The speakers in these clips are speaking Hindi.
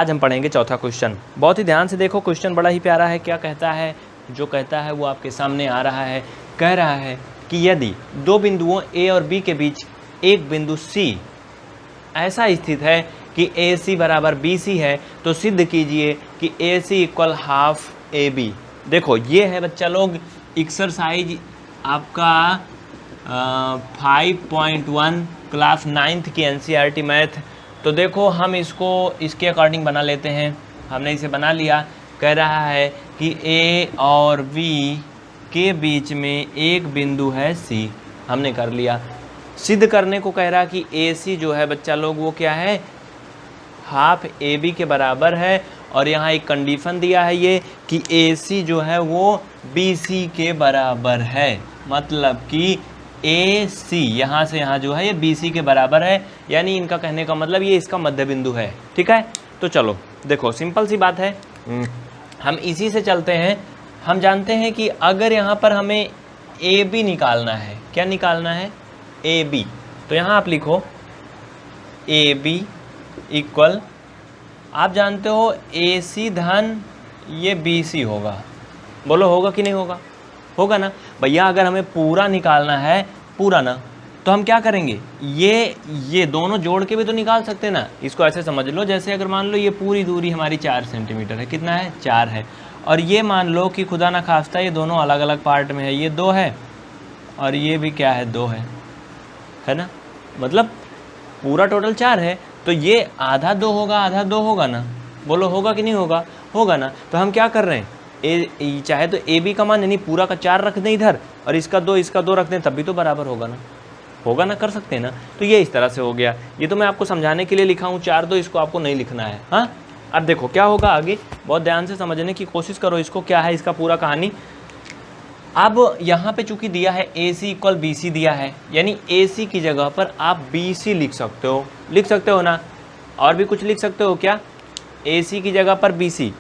आज हम पढ़ेंगे चौथा क्वेश्चन। बहुत ही ध्यान से देखो, क्वेश्चन बड़ा ही प्यारा है। क्या कहता है? जो कहता है वो आपके सामने आ रहा है। कह रहा है कि यदि दो बिंदुओं ए और बी के बीच एक बिंदु सी ऐसा स्थित है कि ए सी बराबर बी सी है, तो सिद्ध कीजिए कि ए सी इक्वल हाफ ए बी। देखो ये है बच्चा लोग एक्सरसाइज आपका 5.1 क्लास 9th की NCERT मैथ। तो देखो हम इसको इसके अकॉर्डिंग बना लेते हैं। हमने इसे बना लिया। कह रहा है कि A और B के बीच में एक बिंदु है C, हमने कर लिया। सिद्ध करने को कह रहा कि AC जो है बच्चा लोग वो क्या है, हाफ AB के बराबर है। और यहाँ एक कंडीशन दिया है ये कि AC जो है वो BC के बराबर है। मतलब कि AC यहाँ से यहाँ जो है ये BC के बराबर है, यानी इनका कहने का मतलब ये इसका मध्य बिंदु है। ठीक है, तो चलो देखो सिंपल सी बात है, हम इसी से चलते हैं। हम जानते हैं कि अगर यहाँ पर हमें AB निकालना है, क्या निकालना है? AB। तो यहाँ आप लिखो AB इक्वल, आप जानते हो AC धन ये BC होगा। बोलो होगा कि नहीं होगा? होगा ना भैया। अगर हमें पूरा निकालना है, पूरा ना, तो हम क्या करेंगे, ये दोनों जोड़ के भी तो निकाल सकते ना। इसको ऐसे समझ लो जैसे अगर मान लो ये पूरी दूरी हमारी 4 सेंटीमीटर है। कितना है? 4 है। और ये मान लो कि खुदा ना खास्ता ये दोनों अलग अलग पार्ट में है। ये 2 है और ये भी क्या है, 2 है ना। मतलब पूरा टोटल 4 है, तो ये आधा 2 होगा, आधा 2 होगा ना। बोलो होगा कि नहीं होगा? होगा ना। तो हम क्या कर रहे हैं, चाहे तो ए बी का मान यानी पूरा का 4 रख दें इधर, और इसका 2 रख दें, तब भी तो बराबर होगा ना। होगा ना, कर सकते हैं ना। तो ये इस तरह से हो गया। ये तो मैं आपको समझाने के लिए लिखा हूँ 4 2, इसको आपको नहीं लिखना है। हाँ, अब देखो क्या होगा आगे, बहुत ध्यान से समझने की कोशिश करो इसको। क्या है इसका पूरा कहानी। अब यहाँ पे चूंकि दिया है ए सी इक्वल बी सी दिया है, यानी ए सी की जगह पर आप बी सी लिख सकते हो। लिख सकते हो ना, और भी कुछ लिख सकते हो क्या? ए सी की जगह पर बी सी।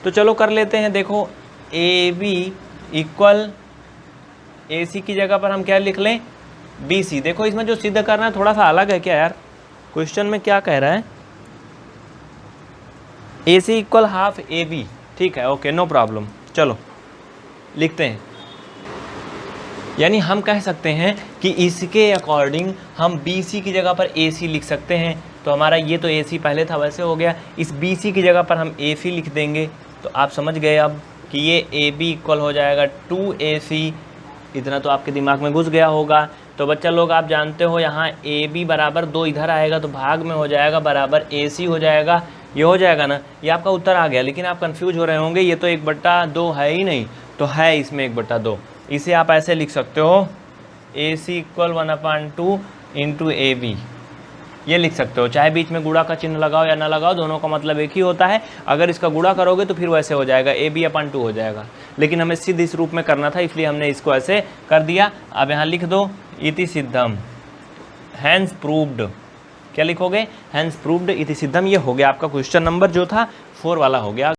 तो चलो कर लेते हैं। देखो ए बी इक्वल ए सी की जगह पर हम क्या लिख लें, बी सी। देखो इसमें जो सिद्ध करना है थोड़ा सा अलग है क्या यार। क्वेश्चन में क्या कह रहा है, ए सी इक्वल हाफ ए बी। ठीक है, ओके, नो प्रॉब्लम। चलो लिखते हैं। यानी हम कह सकते हैं कि इसके अकॉर्डिंग हम बी सी की जगह पर ए सी लिख सकते हैं। तो हमारा ये तो ए सी पहले था वैसे हो गया, इस बी सी की जगह पर हम ए सी लिख देंगे। तो आप समझ गए अब कि ये ए बी इक्वल हो जाएगा 2AC। इतना तो आपके दिमाग में घुस गया होगा। तो बच्चा लोग आप जानते हो यहाँ ए बी बराबर 2 इधर आएगा तो भाग में हो जाएगा बराबर AC हो जाएगा। ये हो जाएगा ना, ये आपका उत्तर आ गया। लेकिन आप कंफ्यूज हो रहे होंगे, ये तो 1/2 है ही नहीं, तो है इसमें 1/2। इसे आप ऐसे लिख सकते हो AC इक्वल 1/2 इंटू AB। ये लिख सकते हो, चाहे बीच में गुणा का चिन्ह लगाओ या ना लगाओ, दोनों का मतलब एक ही होता है। अगर इसका गुणा करोगे तो फिर वैसे हो जाएगा, AB/2 हो जाएगा। लेकिन हमें सिद्ध इस रूप में करना था, इसलिए हमने इसको ऐसे कर दिया। अब यहाँ लिख दो इति सिद्धम हैंस प्रूव्ड। क्या लिखोगे? हैंस प्रूव्ड इति सिद्धम। ये हो गया आपका क्वेश्चन नंबर जो था 4 वाला हो गया।